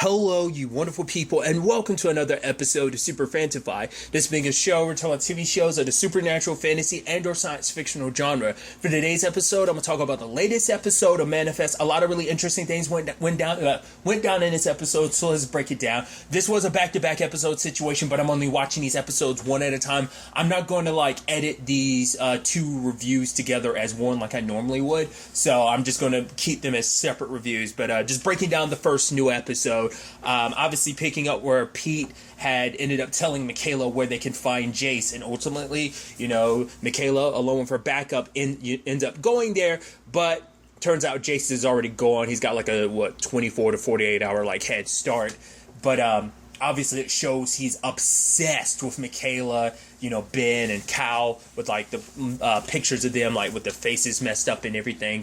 Hello, you wonderful people, and welcome to another episode of Super-Fanta-Fi. This being a show where we're talking about TV shows of the supernatural, fantasy, and or science fictional genre. For today's episode, I'm going to talk about the latest episode of Manifest. A lot of really interesting things went down in this episode, so let's break it down. This was a back-to-back episode situation, but I'm only watching these episodes one at a time. I'm not going to edit these two reviews together as one like I normally would, so I'm just going to keep them as separate reviews, but just breaking down the first new episode. Obviously picking up where Pete had ended up telling Michaela where they can find Jace, and ultimately, Michaela, along with her backup, ends up going there, but turns out Jace is already gone. He's got 24 to 48 hour head start, but obviously it shows he's obsessed with Michaela, Ben and Cal, with the pictures of them with the faces messed up and everything.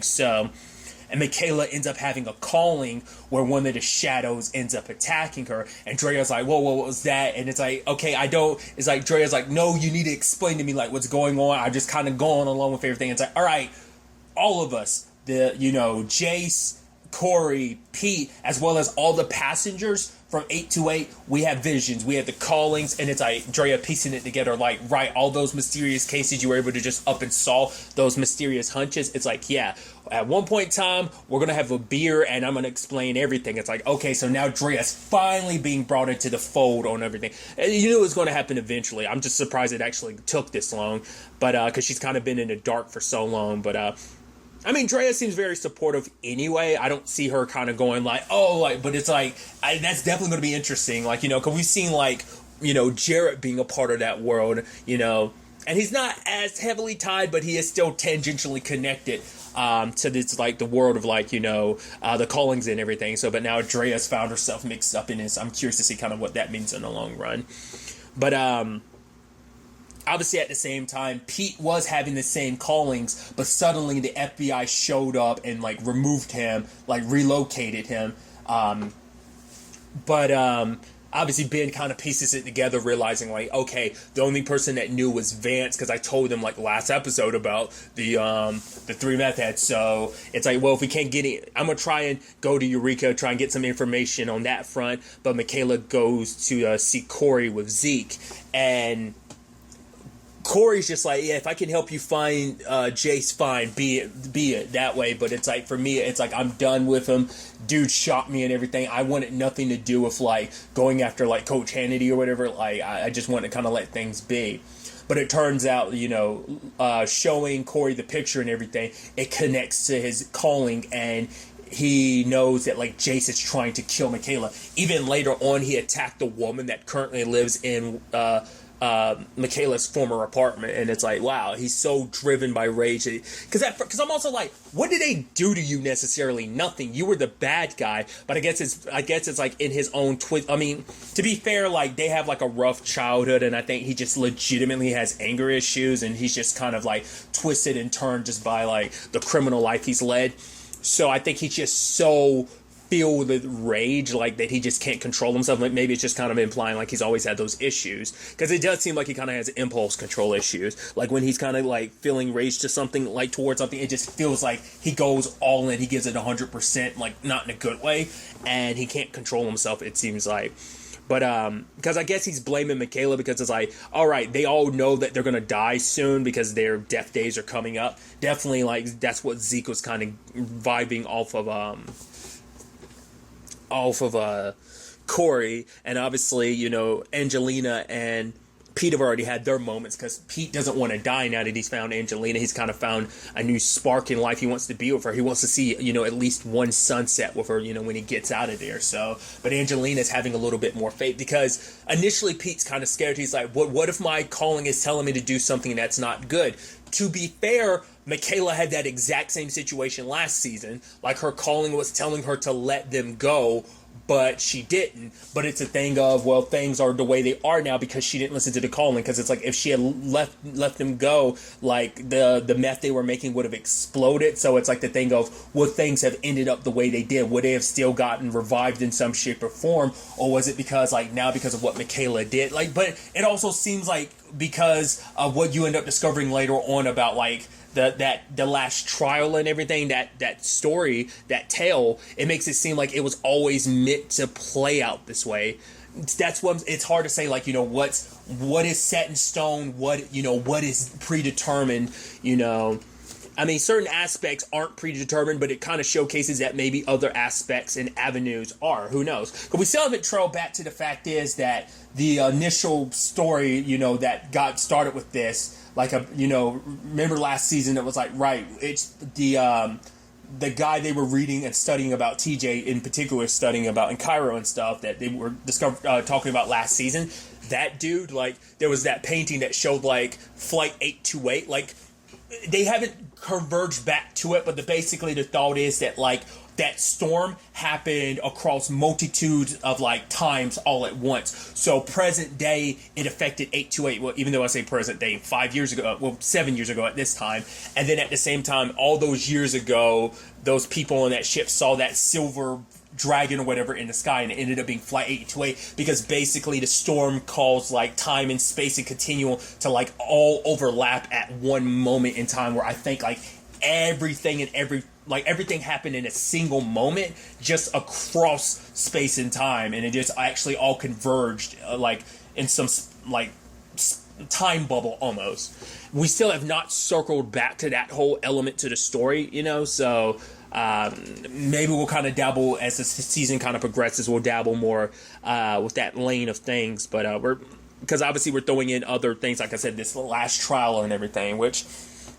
And Michaela ends up having a calling where one of the shadows ends up attacking her. And Drea's like, whoa, what was that? And it's like, okay, I don't. It's like, Drea's like, no, you need to explain to me, what's going on. I'm just kind of going along with everything. It's like, all right, all of us, Jace, Corey, Pete, as well as all the passengers from 828, we have visions, we have the callings, and it's like Drea piecing it together, right, all those mysterious cases you were able to just up and solve, those mysterious hunches. It's like, yeah, at one point in time, we're going to have a beer, and I'm going to explain everything. It's like, okay, so now Drea's finally being brought into the fold on everything. And you knew it was going to happen eventually. I'm just surprised it actually took this long, but because she's kind of been in the dark for so long, but Drea seems very supportive anyway. I don't see her kind of going but it's that's definitely going to be interesting. Because we've seen Jarrett being a part of that world, and he's not as heavily tied, but he is still tangentially connected to this, the world of the callings and everything. So, but now Drea's found herself mixed up in this. I'm curious to see kind of what that means in the long run. But, obviously, at the same time, Pete was having the same callings, but suddenly the FBI showed up and, removed him, relocated him. Obviously, Ben kind of pieces it together, realizing, okay, the only person that knew was Vance, because I told him, last episode about the three meth heads. So it's well, if we can't get it, I'm going to try and go to Eureka, try and get some information on that front. But Michaela goes to see Corey with Zeke, and Corey's just yeah, if I can help you find Jace, fine, be it that way. But it's for me, it's I'm done with him. Dude shot me and everything. I wanted nothing to do with going after Coach Hannity or whatever. I just want to kind of let things be. But it turns out, showing Corey the picture and everything, it connects to his calling, and he knows that Jace is trying to kill Michaela. Even later on, he attacked the woman that currently lives in Michaela's former apartment, and it's wow, he's so driven by rage. Because I'm also what did they do to you necessarily? Nothing. You were the bad guy, but I guess it's in his own twist. To be fair, they have a rough childhood, and I think he just legitimately has anger issues, and he's just kind of twisted and turned just by the criminal life he's led. So I think he's just so filled with rage, that he just can't control himself. Maybe it's just kind of implying he's always had those issues, because it does seem he kind of has impulse control issues. When he's kind of feeling rage to something, towards something, it just feels he goes all in, he gives it 100%, not in a good way, and he can't control himself, it seems like. But because I guess he's blaming Michaela, because it's all right, they all know that they're gonna die soon because their death days are coming up. Definitely that's what Zeke was kind of vibing off of Corey. And obviously, Angelina and Pete have already had their moments, because Pete doesn't want to die now that he's found Angelina. He's kind of found a new spark in life. He wants to be with her. He wants to see, at least one sunset with her, when he gets out of there. So, but Angelina's having a little bit more faith, because initially Pete's kind of scared. He's what if my calling is telling me to do something that's not good? To be fair, Michaela had that exact same situation last season. Her calling was telling her to let them go, but she didn't. But it's a thing of, well, things are the way they are now because she didn't listen to the calling. Because it's if she had left them go, the meth they were making would have exploded. So it's the thing of, would things have ended up the way they did? Would they have still gotten revived in some shape or form? Or was it because now because of what Michaela did? But it also seems because of what you end up discovering later on about the last trial and everything, that story, that tale, it makes it seem like it was always meant to play out this way. That's what it's hard to say, like, what is set in stone, what is predetermined. I mean, certain aspects aren't predetermined, but it kind of showcases that maybe other aspects and avenues are. Who knows? But we still haven't trailed back to the fact is that the initial story, that got started with this, like, remember last season, it was like, right, it's the guy they were reading and studying about, TJ in particular, studying about in Cairo and stuff that they were talking about last season. That dude, like, there was that painting that showed, like, Flight 828. Like, they haven't converged back to it, but basically the thought is that, like, that storm happened across multitudes of, like, times all at once. So present day, it affected 828. Well, even though I say present day, 5 years ago, 7 years ago at this time. And then at the same time, all those years ago, those people on that ship saw that silver dragon or whatever in the sky, and it ended up being Flight 828 because basically the storm caused, like, time and space and continuum to, like, all overlap at one moment in time, where I think, like, everything happened in a single moment, just across space and time, and it just actually all converged, like, in some, like, time bubble almost. We still have not circled back to that whole element to the story, so maybe we'll kind of dabble as the season kind of progresses. We'll dabble more with that lane of things, but because obviously we're throwing in other things, like I said, this last trial and everything, which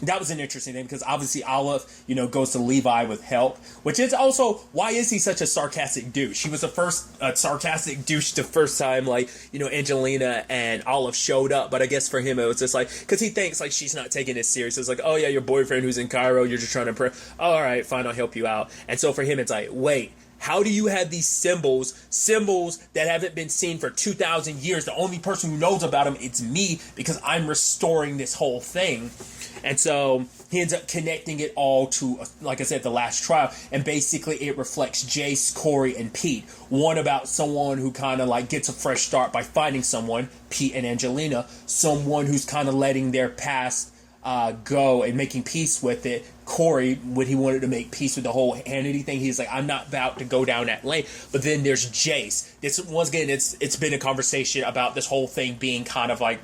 that was an interesting thing, because obviously Olive, goes to Levi with help, which is also, why is he such a sarcastic douche? He was the first sarcastic douche the first time, like, Angelina and Olive showed up, but I guess for him it was just like, because he thinks, like, she's not taking it serious. It's like, oh yeah, your boyfriend who's in Cairo, you're just trying to pray. Oh, all right, fine, I'll help you out. And so for him it's like, wait, how do you have these symbols that haven't been seen for 2,000 years? The only person who knows about them, it's me, because I'm restoring this whole thing. And so he ends up connecting it all to, like I said, the last trial. And basically it reflects Jace, Corey, and Pete. One about someone who kind of, like, gets a fresh start by finding someone, Pete and Angelina. Someone who's kind of letting their past go and making peace with it. Corey, when he wanted to make peace with the whole Hannity thing, he's like, I'm not about to go down that lane. But then there's Jace. This, once again, it's been a conversation about this whole thing being kind of like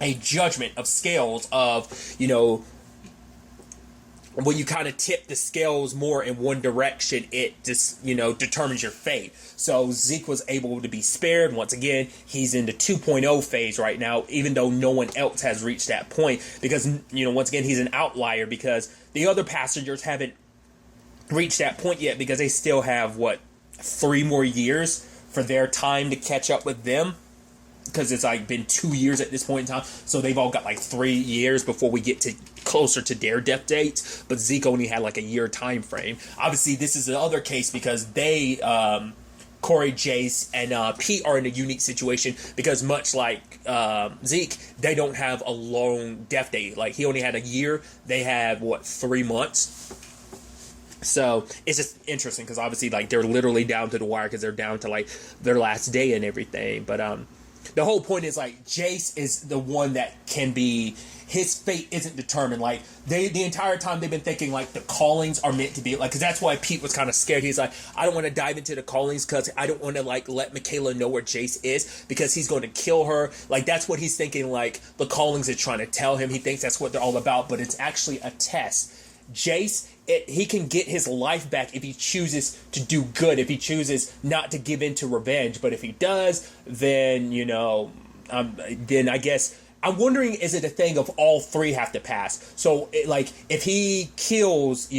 a judgment of scales of, when you kind of tip the scales more in one direction, it just, determines your fate. So Zeke was able to be spared. Once again, he's in the 2.0 phase right now, even though no one else has reached that point, because, once again, he's an outlier, because the other passengers haven't reached that point yet, because they still have, 3 more years for their time to catch up with them. Because it's like been 2 years at this point in time, so they've all got like 3 years before we get to closer to their death dates. But Zeke only had like a year time frame. Obviously, this is the other case because they, Corey, Jace, and Pete are in a unique situation because much like Zeke, they don't have a long death date. Like, he only had a year. They had 3 months. So it's just interesting because obviously, like, they're literally down to the wire because they're down to like their last day and everything. But the whole point is, like, Jace is the one that can be, his fate isn't determined. Like, the entire time they've been thinking, like, the callings are meant to be, like, because that's why Pete was kind of scared. He's like, I don't want to dive into the callings because I don't want to, like, let Michaela know where Jace is because he's going to kill her. Like, that's what he's thinking, like, the callings are trying to tell him. He thinks that's what they're all about, but it's actually a test. Jace, he can get his life back if he chooses to do good, if he chooses not to give in to revenge. But if he does, then, then I guess, I'm wondering, is it a thing of all 3 have to pass? So, like, if he kills,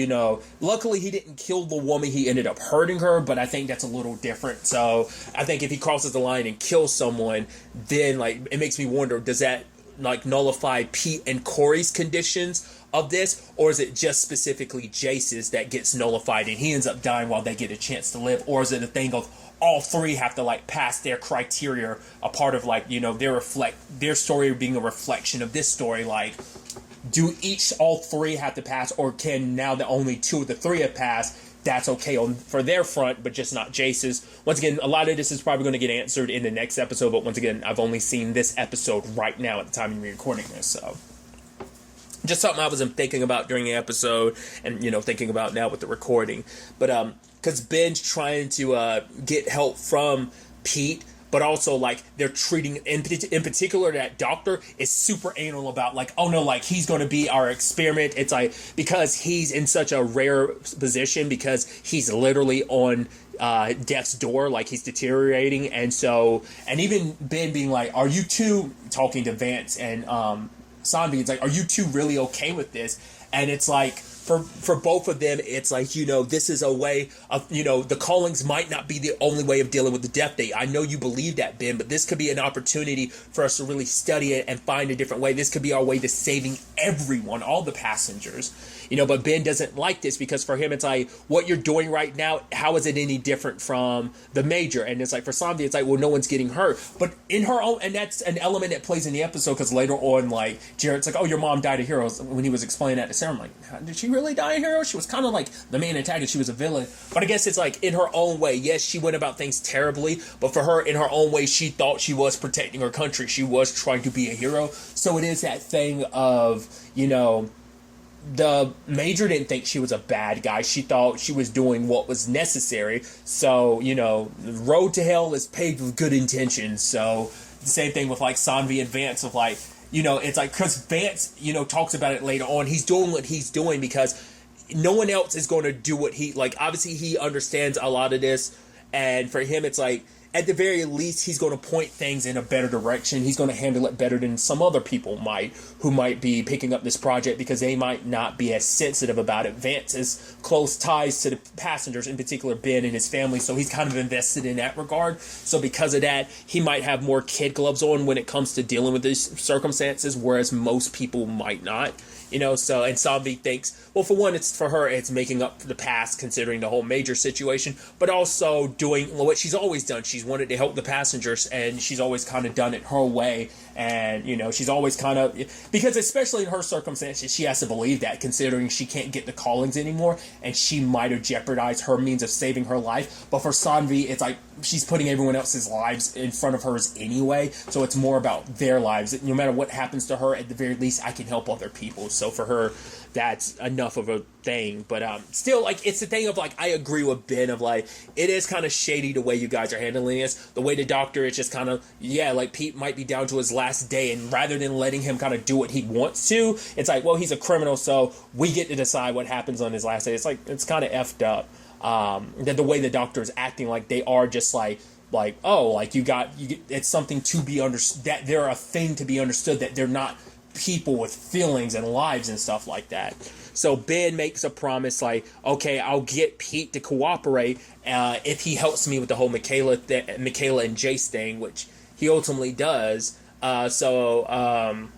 luckily he didn't kill the woman, he ended up hurting her, but I think that's a little different. So, I think if he crosses the line and kills someone, then, like, it makes me wonder, does that, like, nullify Pete and Corey's conditions of this, or is it just specifically Jace's that gets nullified and he ends up dying while they get a chance to live? Or is it a thing of all 3 have to, like, pass their criteria, a part of, like, their story being a reflection of this story? Like, do all 3 have to pass, or can, now that only 2 of the 3 have passed, that's okay for their front, but just not Jace's? Once again, a lot of this is probably going to get answered in the next episode, but once again, I've only seen this episode right now at the time of recording this, so. Just something I was thinking about during the episode, and thinking about now with the recording. But because Ben's trying to get help from Pete, but also like they're treating in particular that doctor is super anal about like, oh no, like he's going to be our experiment. It's like because he's in such a rare position because he's literally on death's door, like he's deteriorating, and even Ben being like, are you two, talking to Vance and Sanvi, it's like, are you two really okay with this? And it's like, for both of them, it's like, this is a way of, the callings might not be the only way of dealing with the death date. I know you believe that, Ben, but this could be an opportunity for us to really study it and find a different way. This could be our way to saving everyone, all the passengers. But Ben doesn't like this because for him, it's like, what you're doing right now, how is it any different from the Major? And it's like, for Sanvi, it's like, well, no one's getting hurt. But in her own, and that's an element that plays in the episode because later on, like, Jarrett's like, oh, your mom died of Heroes, when he was explaining that to Sarah. I'm like, did she really die of Heroes? She was kind of like the main antagonist. She was a villain. But I guess it's like, in her own way, yes, she went about things terribly, but for her, in her own way, she thought she was protecting her country. She was trying to be a hero. So it is that thing of, the Major didn't think she was a bad guy. She thought she was doing what was necessary. So, the road to hell is paved with good intentions. So, the same thing with, like, Sanvi and Vance of, like, it's like, because Vance, talks about it later on. He's doing what he's doing because no one else is going to do what he, like, obviously he understands a lot of this. And for him, it's like, at the very least, he's going to point things in a better direction. He's going to handle it better than some other people might, who might be picking up this project because they might not be as sensitive about it. Vance has close ties to the passengers, in particular Ben and his family, so he's kind of invested in that regard. So because of that, he might have more kid gloves on when it comes to dealing with these circumstances, whereas most people might not. And Sanvi thinks, well, for one, for her, it's making up for the past, considering the whole Major situation, but also doing what she's always done. She's wanted to help the passengers, and she's always kind of done it her way. And, she's always kind of, because especially in her circumstances, she has to believe that, considering she can't get the callings anymore, and she might have jeopardized her means of saving her life. But for Sanvi, it's like, she's putting everyone else's lives in front of hers anyway, so it's more about their lives. No matter what happens to her, at the very least, I can help other people. So for her, that's enough of a thing. But still, like, it's the thing of, like, I agree with Ben of, like, it is kind of shady the way you guys are handling this. The way the doctor is just kind of, like, Pete might be down to his last day, and rather than letting him kind of do what he wants to, it's like, well, he's a criminal, so we get to decide what happens on his last day. It's like, it's kind of effed up. That the way the doctor is acting, like they are just like oh, like it's something to be understood, that they're a thing to be understood, that they're not people with feelings and lives and stuff like that. So Ben makes a promise, like, okay, I'll get Pete to cooperate if he helps me with the whole Michaela and Jace thing, which he ultimately does. Ben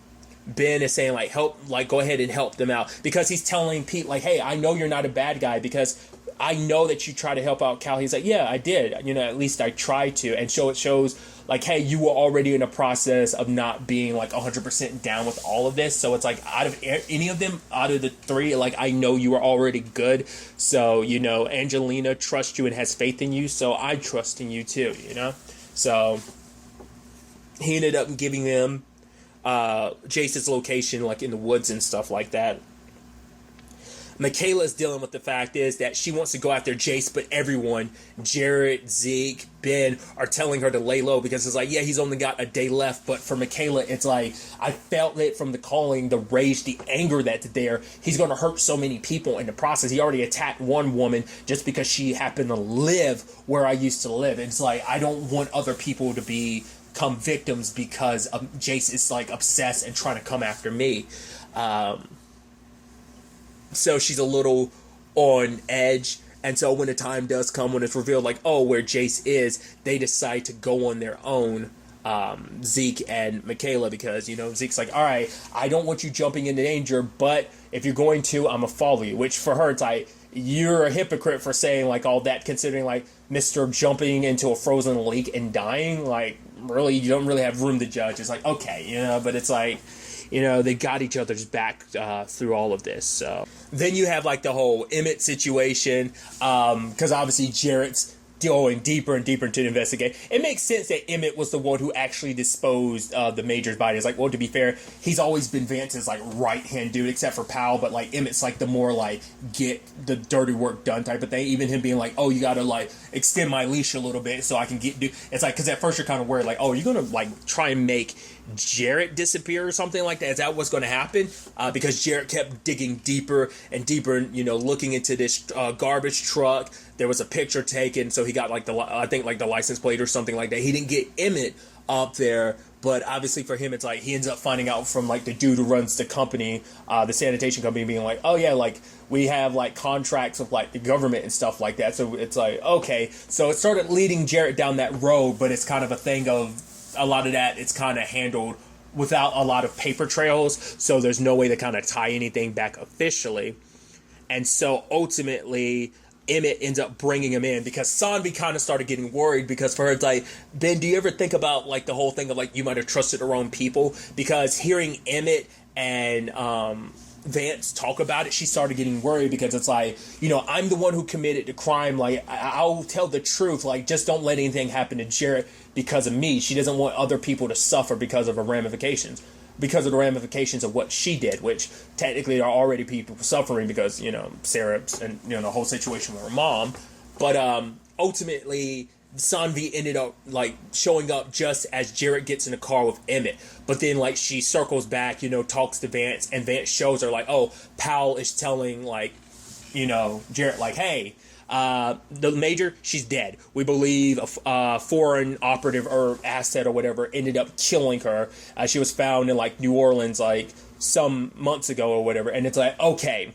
is saying, like, go ahead and help them out, because he's telling Pete, like, hey, I know you're not a bad guy because I know that you try to help out Cal. He's like, yeah, I did. At least I tried to. And so it shows, like, hey, you were already in a process of not being, like, 100% down with all of this. So it's like, out of any of them, out of the three, like, I know you were already good. So, Angelina trusts you and has faith in you. So I trust in you too, So he ended up giving them Jace's location, like, in the woods and stuff like that. Michaela's dealing with the fact is that she wants to go after Jace, but everyone, Jarrett, Zeke, Ben, are telling her to lay low, because it's like, yeah, he's only got a day left. But for Michaela, it's like, I felt it from the calling, the rage, the anger that's there. He's going to hurt so many people in the process. He already attacked one woman just because she happened to live where I used to live. It's like, I don't want other people to become victims because Jace is, like, obsessed and trying to come after me. So she's a little on edge. And so when the time does come, when it's revealed, like, oh, where Jace is, they decide to go on their own, Zeke and Michaela, because, Zeke's like, all right, I don't want you jumping into danger, but if you're going to, I'm going to follow you. Which for her, it's like, you're a hypocrite for saying, like, all that, considering, like, Mr. jumping into a frozen lake and dying. Like, really, you don't really have room to judge. It's like, okay, but it's like, they got each other's back through all of this. So then you have, like, the whole Emmett situation, because obviously Jarrett's going deeper and deeper into the investigation. It makes sense that Emmett was the one who actually disposed of the Major's body. It's like, well, to be fair, he's always been Vance's like right-hand dude, except for Powell, but like Emmett's like the more like get the dirty work done type of thing. Even him being like, oh, you gotta like extend my leash a little bit so I can it's like, because at first you're kind of worried like, oh, you're gonna like try and make Jarrett disappear or something like that. Is that what's going to happen? Because Jarrett kept digging deeper and deeper, looking into this garbage truck. There was a picture taken, so he got like I think like the license plate or something like that. He didn't get Emmett up there, but obviously for him, it's like he ends up finding out from like the dude who runs the company, the sanitation company, being like, oh yeah, like we have like contracts with like the government and stuff like that. So it's like, okay, so it started leading Jarrett down that road, but it's kind of a thing of a lot of that. It's kind of handled without a lot of paper trails, so there's no way to kind of tie anything back officially. And so ultimately Emmett ends up bringing him in because Sanvi kind of started getting worried, because for her it's like, Ben, do you ever think about like the whole thing of like you might have trusted the wrong people? Because hearing Emmett and Vance talk about it, she started getting worried, because it's like, I'm the one who committed the crime, like I'll tell the truth, like just don't let anything happen to Jarrett because of me. She doesn't want other people to suffer because of the ramifications of what she did, which technically there are already people suffering because, Sarah and, the whole situation with her mom. But ultimately, Sanvi ended up, like, showing up just as Jarrett gets in the car with Emmett. But then, like, she circles back, talks to Vance, and Vance shows her, like, oh, Powell is telling, like, Jarrett, like, hey, the Major, she's dead. We believe a foreign operative or asset or whatever ended up killing her. She was found in like New Orleans like some months ago or whatever. And it's like, okay.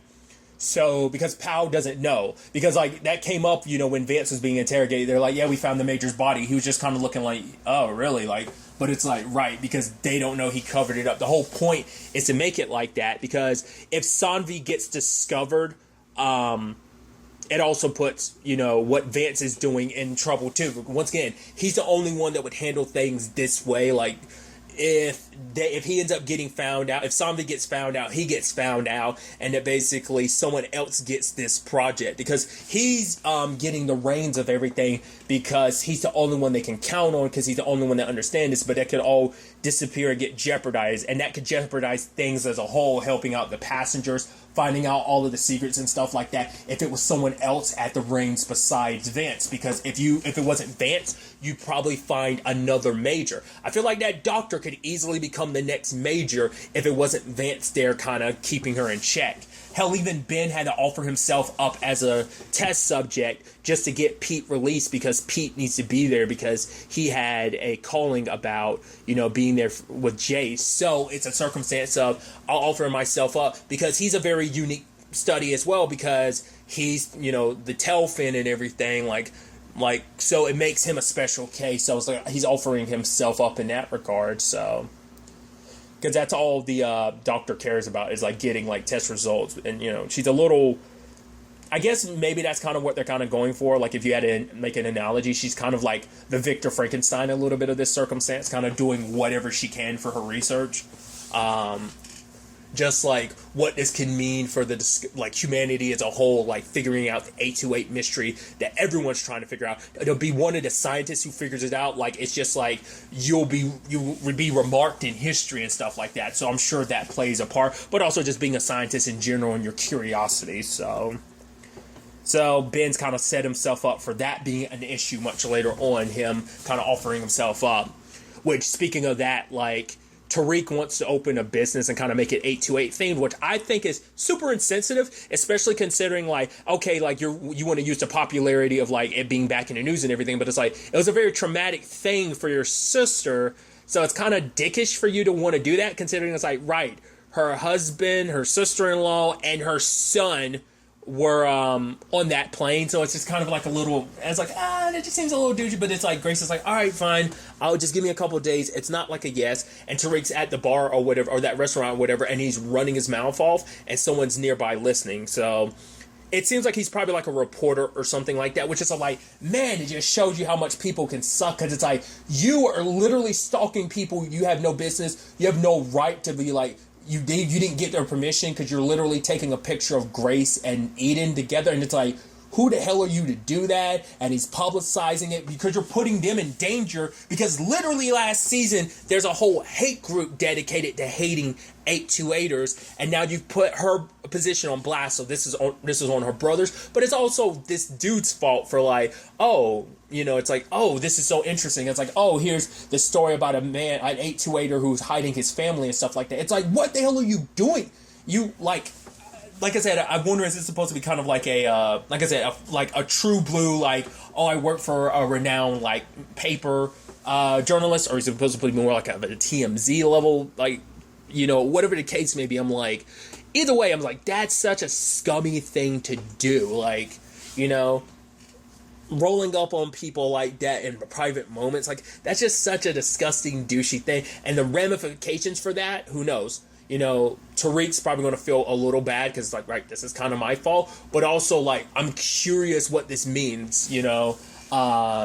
So because Powell doesn't know, because like that came up, when Vance was being interrogated, they're like, yeah, we found the Major's body. He was just kind of looking like, oh, really? Like, but it's like, right, because they don't know he covered it up. The whole point is to make it like that, because if Sanvi gets discovered, it also puts, what Vance is doing in trouble too. But once again, he's the only one that would handle things this way. Like, if he ends up getting found out, if Sanvi gets found out, he gets found out, and that basically someone else gets this project, because he's getting the reins of everything, because he's the only one they can count on, because he's the only one that understands this. But that could all disappear and get jeopardized, and that could jeopardize things as a whole, helping out the passengers, finding out all of the secrets and stuff like that, if it was someone else at the reins besides Vance. Because if it wasn't Vance, you'd probably find another Major. I feel like that doctor could easily become the next Major if it wasn't Vance there kind of keeping her in check. Hell, even Ben had to offer himself up as a test subject just to get Pete released, because Pete needs to be there because he had a calling about, being there with Jace. So it's a circumstance of, I'll offer myself up, because he's a very unique study as well, because he's, the tail fin and everything, like, so it makes him a special case. So it's like he's offering himself up in that regard, so. Because that's all the doctor cares about, is like getting like test results. And she's a little, I guess maybe that's kind of what they're kind of going for. Like if you had to make an analogy, she's kind of like the Victor Frankenstein a little bit of this circumstance, kind of doing whatever she can for her research. Just like what this can mean for the like humanity as a whole, like figuring out the 828 mystery that everyone's trying to figure out. There'll be one of the scientists who figures it out. Like it's just like you would be remarked in history and stuff like that. So I'm sure that plays a part, but also just being a scientist in general and your curiosity. So Ben's kind of set himself up for that being an issue much later on, him kind of offering himself up. Which, speaking of that, like, Tariq wants to open a business and kind of make it 828 themed, which I think is super insensitive, especially considering, like, okay, like you want to use the popularity of like it being back in the news and everything, but it's like it was a very traumatic thing for your sister, so it's kind of dickish for you to want to do that, considering it's like, right, her husband, her sister-in-law, and her son were on that plane, so it's just kind of like a little, it's like, that just seems a little douchey, but it's like, Grace is like, all right, fine, I'll just give me a couple of days. It's not like a yes. And Tariq's at the bar or whatever, or that restaurant or whatever, and he's running his mouth off, and someone's nearby listening, so it seems like he's probably like a reporter or something like that, which is like, man, it just shows you how much people can suck, because it's like, you are literally stalking people you have no business, you have no right to be like, you didn't get their permission, because you're literally taking a picture of Grace and Eden together, and it's like, who the hell are you to do that? And he's publicizing it because you're putting them in danger, because literally last season, there's a whole hate group dedicated to hating 828ers, and now you've put her position on blast. So this is on her brothers, but it's also this dude's fault for like, oh, you know, it's like, oh, this is so interesting. It's like, oh, here's the story about a man, an 828er who's hiding his family and stuff like that. It's like, what the hell are you doing? You like I said, I wonder, is this supposed to be kind of like a, like I said, like a true blue, like, oh, I work for a renowned like paper journalist, or is it supposed to be more like a TMZ level, like, you know, whatever the case may be. I'm like, either way, I'm like, that's such a scummy thing to do. Like, you know, rolling up on people like that in private moments, like, that's just such a disgusting, douchey thing. And the ramifications for that, who knows? You know, Tariq's probably going to feel a little bad because, like, right, this is kind of my fault. But also, like, I'm curious what this means, you know,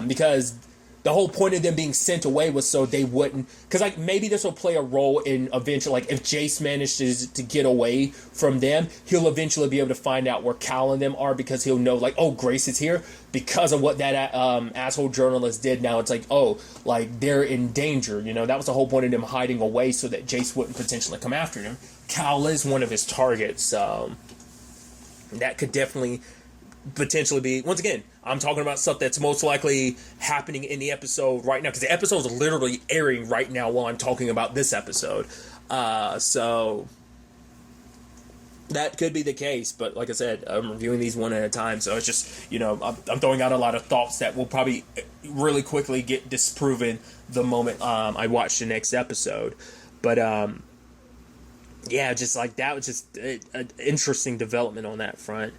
because the whole point of them being sent away was so they wouldn't, because like maybe this will play a role in eventually, like if Jace manages to get away from them, he'll eventually be able to find out where Cal and them are, because he'll know like, oh, Grace is here because of what that asshole journalist did. Now it's like, oh, like they're in danger, you know. That was the whole point of them hiding away, so that Jace wouldn't potentially come after them. Cal is one of his targets. That could definitely potentially be, once again, I'm talking about stuff that's most likely happening in the episode right now, because the episode is literally airing right now while I'm talking about this episode. So that could be the case, but like I said, I'm reviewing these one at a time, so it's just, you know, I'm throwing out a lot of thoughts that will probably really quickly get disproven the moment I watch the next episode. But yeah, just like that was just an interesting development on that front.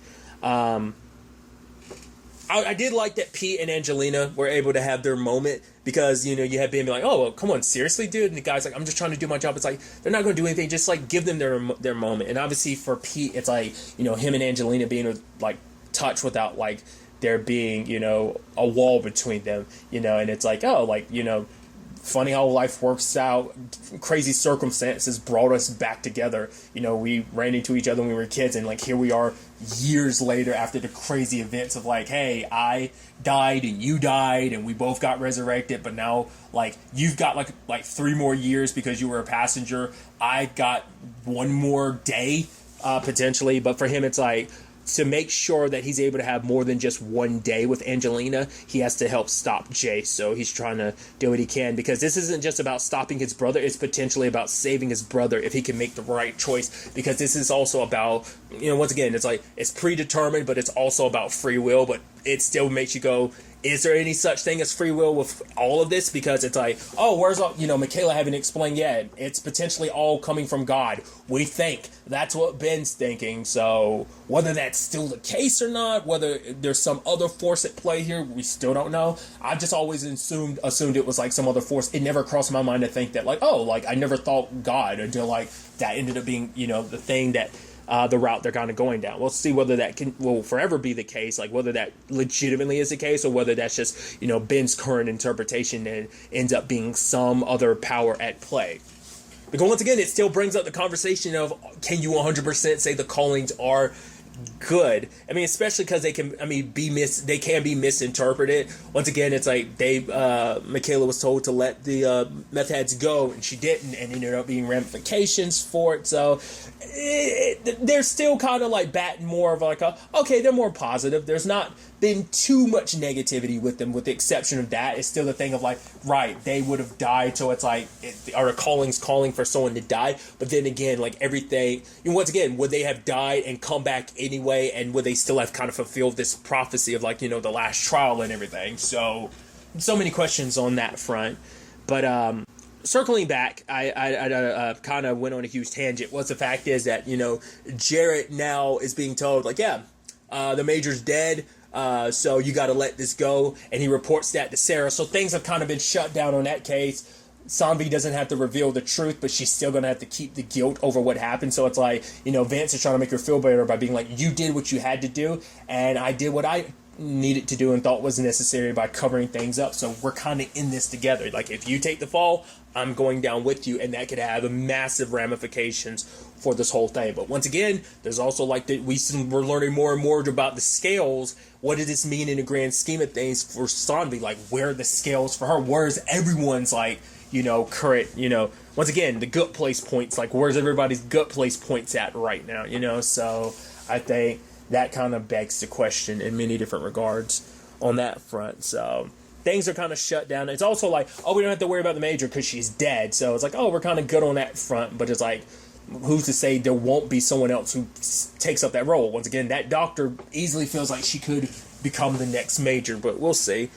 I did like that Pete and Angelina were able to have their moment, because, you know, you had Ben be like, oh, well, come on, seriously, dude? And the guy's like, I'm just trying to do my job. It's like, they're not going to do anything. Just, like, give them their moment. And obviously for Pete, it's like, you know, him and Angelina being, like, touch without, like, there being, you know, a wall between them, you know. And it's like, oh, like, you know, funny how life works out. Crazy circumstances brought us back together. You know, we ran into each other when we were kids, and like here we are years later after the crazy events of like, hey, I died and you died and we both got resurrected, but now like you've got like 3 more years because you were a passenger. I got 1 more day potentially, but for him it's like, to make sure that he's able to have more than just 1 day with Angelina, he has to help stop Jace. So he's trying to do what he can, because this isn't just about stopping his brother, it's potentially about saving his brother if he can make the right choice, because this is also about, you know, once again, it's like, it's predetermined, but it's also about free will, but it still makes you go, is there any such thing as free will with all of this? Because it's like, oh, where's all, you know, Michaela haven't explained yet. It's potentially all coming from God. We think. That's what Ben's thinking. So whether that's still the case or not, whether there's some other force at play here, we still don't know. I've just always assumed it was like some other force. It never crossed my mind to think that like, oh, like I never thought God, until like that ended up being, you know, the thing that the route they're kind of going down. We'll see whether that will forever be the case, like whether that legitimately is the case, or whether that's just, you know, Ben's current interpretation and ends up being some other power at play. Because once again, it still brings up the conversation of, can you 100% say the callings are good? I mean, especially because they can, I mean, they can be misinterpreted. Once again, it's like Michaela was told to let the meth heads go, and she didn't, and ended up being ramifications for it. So they're still kind of like batting more of like okay, they're more positive. There's not been too much negativity with them, with the exception of that. It's still the thing of like, right, they would have died, so it's like, are the callings calling for someone to die? But then again, like everything, once again, would they have died and come back anyway, and would they still have kind of fulfilled this prophecy of like, you know, the last trial and everything? So many questions on that front. But circling back, I kind of went on a huge tangent. What's the fact is that, you know, Jarrett now is being told like, yeah, the Major's dead. So you got to let this go. And he reports that to Sarah. So things have kind of been shut down on that case. Sanvi doesn't have to reveal the truth, but she's still going to have to keep the guilt over what happened. So it's like, you know, Vance is trying to make her feel better by being like, you did what you had to do, and I did what I needed to do and thought was necessary by covering things up. So we're kind of in this together. Like, if you take the fall, I'm going down with you, and that could have massive ramifications for this whole thing. But once again, there's also like we're learning more and more about the scales. What does this mean in the grand scheme of things for Sanvi? Like, where are the scales for her? Where's everyone's, like, current, once again, the gut place points, like, where's everybody's gut place points at right now, So I think that kind of begs the question in many different regards on that front. So things are kind of shut down. It's also like, oh, we don't have to worry about the Major because she's dead. So it's like, oh, we're kind of good on that front. But it's like, who's to say there won't be someone else who takes up that role? Once again, that doctor easily feels like she could become the next Major, but we'll see.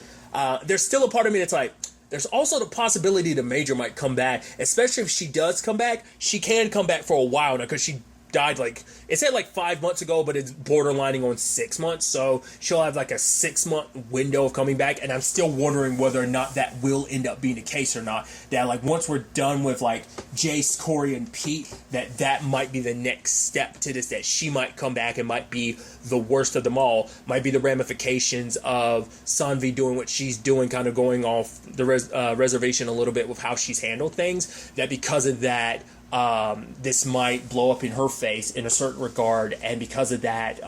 There's still a part of me that's like, there's also the possibility the Major might come back, especially if she does come back. She can come back for a while now because she died, like, it said like 5 months ago, but it's borderlining on 6 months, so she'll have like a 6-month window of coming back, and I'm still wondering whether or not that will end up being the case or not. That, like, once we're done with like Jace, Corey, and Pete, that might be the next step to this, that she might come back and might be the worst of them all, might be the ramifications of Sanvi doing what she's doing, kind of going off the reservation a little bit with how she's handled things, that because of that, this might blow up in her face in a certain regard, and because of that,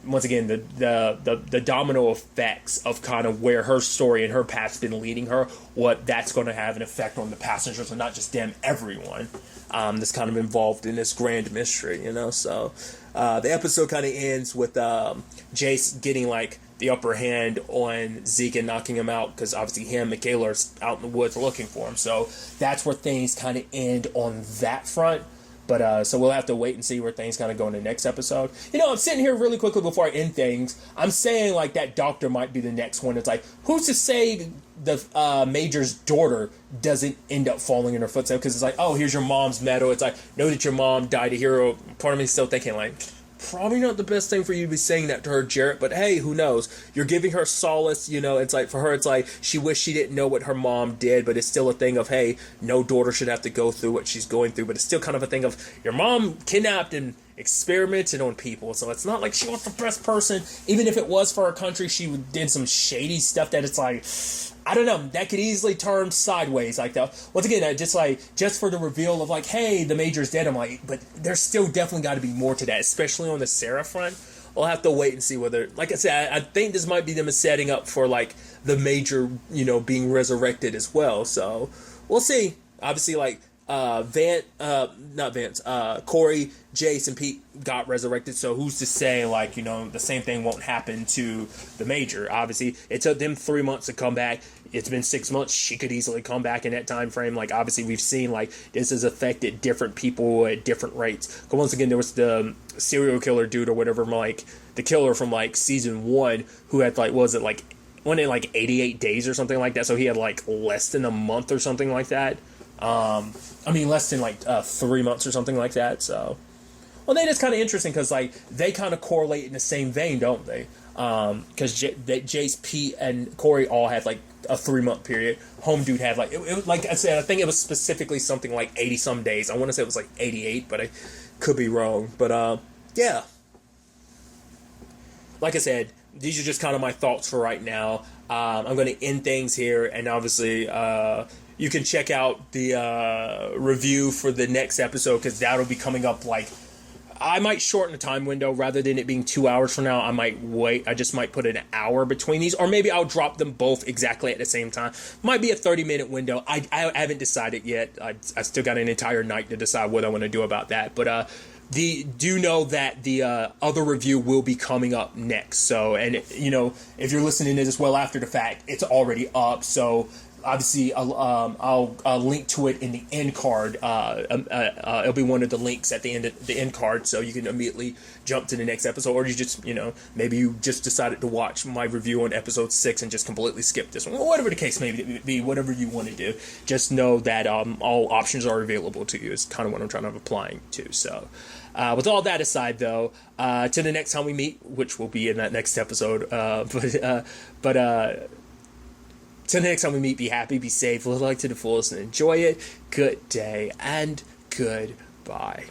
once again, the domino effects of kind of where her story and her path's been leading her, what that's going to have an effect on the passengers, and not just them, everyone that's kind of involved in this grand mystery, So the episode kind of ends with Jace getting like the upper hand on Zeke and knocking him out, because obviously him and Michaela are out in the woods looking for him. So that's where things kind of end on that front. But so we'll have to wait and see where things kind of go in the next episode. I'm sitting here really quickly before I end things. I'm saying like that doctor might be the next one. It's like, who's to say the Major's daughter doesn't end up falling in her footsteps? Because it's like, oh, here's your mom's medal. It's like, know that your mom died a hero. Part of me is still thinking like, probably not the best thing for you to be saying that to her, Jarrett, but hey, who knows? You're giving her solace, it's like, for her, it's like, she wished she didn't know what her mom did, but it's still a thing of, hey, no daughter should have to go through what she's going through, but it's still kind of a thing of, your mom kidnapped and experimented on people, so it's not like she was the best person. Even if it was for her country, she did some shady stuff that it's like, I don't know, that could easily turn sideways like that. Once again, just for the reveal of like, hey, the Major's dead, I'm like, but there's still definitely got to be more to that, especially on the Sarah front. We'll have to wait and see whether, like I said, I think this might be them setting up for like the Major, being resurrected as well. So we'll see. Obviously, like Corey, Jace, and Pete got resurrected, so who's to say, like, the same thing won't happen to the Major? Obviously, it took them 3 months to come back. It's been 6 months. She could easily come back in that time frame. Like, obviously, we've seen, like, this has affected different people at different rates. But once again, there was the serial killer dude or whatever, like, the killer from, like, season 1, who had, like, was it, like, went in, like, 88 days or something like that, so he had, like, less than a month or something like that. Less than, like, 3 months or something like that, so... Well, then it's kind of interesting because, like, they kind of correlate in the same vein, don't they? Because Jace, Pete, and Corey all had, like, a 3-month period. Home Dude had, like, it, like I said, I think it was specifically something like 80-some days. I want to say it was, like, 88, but I could be wrong. But, yeah. Like I said, these are just kind of my thoughts for right now. I'm going to end things here, and obviously, you can check out the review for the next episode, because that'll be coming up, like, I might shorten the time window. Rather than it being 2 hours from now, I might wait. I just might put an hour between these, or maybe I'll drop them both exactly at the same time. Might be a 30-minute window. I haven't decided yet. I still got an entire night to decide what I want to do about that. But do know that the other review will be coming up next. So, and if you're listening to this well after the fact, it's already up. So obviously, I'll link to it in the end card. It'll be one of the links at the end of the end card, so you can immediately jump to the next episode, or you just, maybe you just decided to watch my review on episode 6 and just completely skip this one. Whatever the case may be, whatever you want to do, just know that all options are available to you. Is kind of what I'm trying to applying to. So, with all that aside, though, to the next time we meet, which will be in that next episode, till next time we meet, be happy, be safe, live life to the fullest, and enjoy it. Good day, and goodbye.